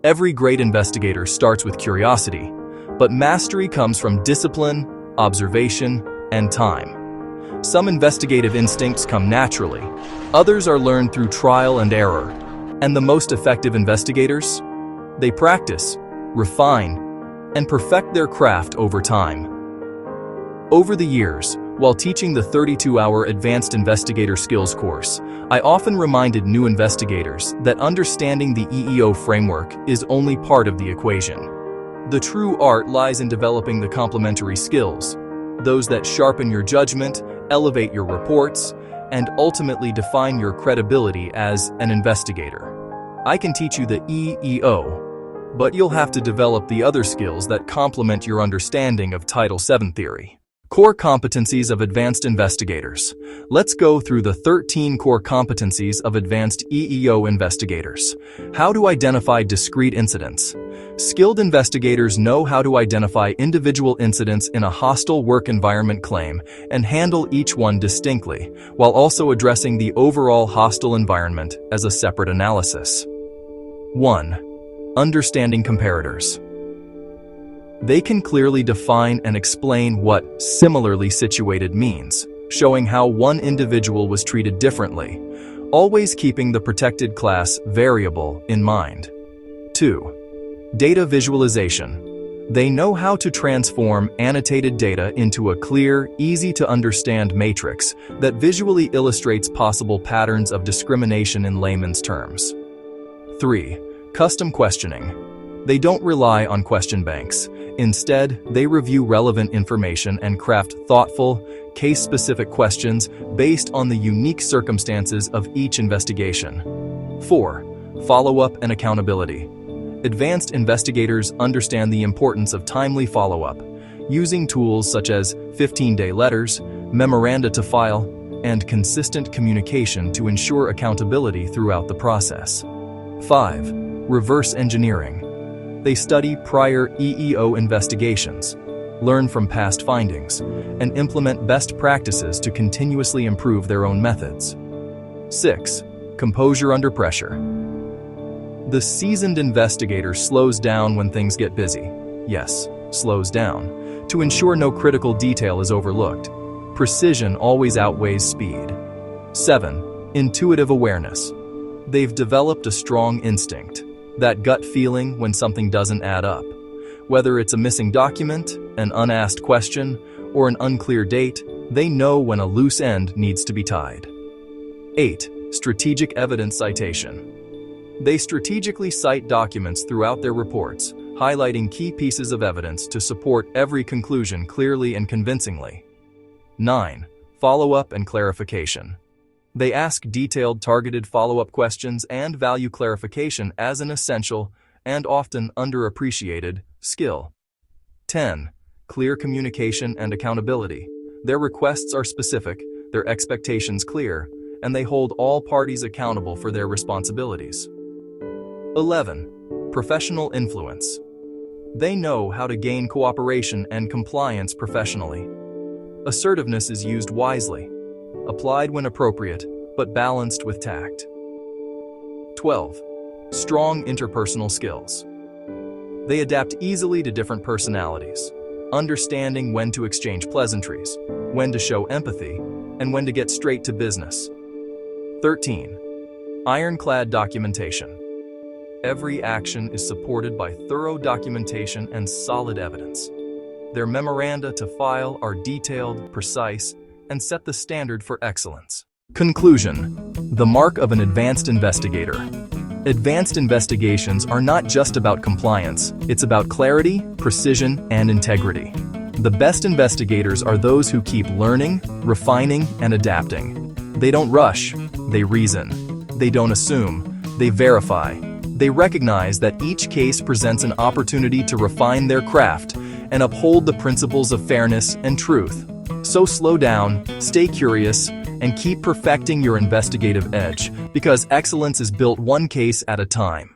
Every great investigator starts with curiosity, but mastery comes from discipline, observation, and time. Some investigative instincts come naturally, others are learned through trial and error. And the most effective investigators? They practice, refine, and perfect their craft over time. Over the years, while teaching the 32-hour Advanced Investigator Skills course, I often reminded new investigators that understanding the EEO framework is only part of the equation. The true art lies in developing the complementary skills, those that sharpen your judgment, elevate your reports, and ultimately define your credibility as an investigator. I can teach you the EEO, but you'll have to develop the other skills that complement your understanding of Title VII theory. Core competencies of advanced investigators. Let's go through the 13 core competencies of advanced EEO investigators. How to identify discrete incidents. Skilled investigators know how to identify individual incidents in a hostile work environment claim and handle each one distinctly, while also addressing the overall hostile environment as a separate analysis. 1. Understanding comparators. They can clearly define and explain what similarly situated means, showing how one individual was treated differently, always keeping the protected class variable in mind. 2. Data visualization. They know how to transform annotated data into a clear, easy-to-understand matrix that visually illustrates possible patterns of discrimination in layman's terms. 3. Custom questioning. They don't rely on question banks. Instead, they review relevant information and craft thoughtful, case-specific questions based on the unique circumstances of each investigation. 4. Follow-up and accountability. Advanced investigators understand the importance of timely follow-up, using tools such as 15-day letters, memoranda to file, and consistent communication to ensure accountability throughout the process. 5. Reverse engineering. They study prior EEO investigations, learn from past findings, and implement best practices to continuously improve their own methods. 6. Composure under pressure. The seasoned investigator slows down when things get busy. Yes, slows down, to ensure no critical detail is overlooked. Precision always outweighs speed. 7. Intuitive awareness. They've developed a strong instinct, that gut feeling when something doesn't add up. Whether it's a missing document, an unasked question, or an unclear date, they know when a loose end needs to be tied. 8. Strategic evidence citation. They strategically cite documents throughout their reports, highlighting key pieces of evidence to support every conclusion clearly and convincingly. 9. Follow-up and clarification. They ask detailed, targeted follow-up questions and value clarification as an essential and often underappreciated skill. 10. Clear communication and accountability. Their requests are specific, their expectations clear, and they hold all parties accountable for their responsibilities. 11. Professional influence. They know how to gain cooperation and compliance professionally. Assertiveness is used wisely, applied when appropriate, but balanced with tact. 12. Strong interpersonal skills. They adapt easily to different personalities, understanding when to exchange pleasantries, when to show empathy, and when to get straight to business. 13. Ironclad documentation. Every action is supported by thorough documentation and solid evidence. Their memoranda to file are detailed, precise, and set the standard for excellence. Conclusion. The mark of an advanced investigator. Advanced investigations are not just about compliance, it's about clarity, precision, and integrity. The best investigators are those who keep learning, refining, and adapting. They don't rush, they reason. They don't assume, they verify. They recognize that each case presents an opportunity to refine their craft and uphold the principles of fairness and truth. So slow down, stay curious, and keep perfecting your investigative edge, because excellence is built one case at a time.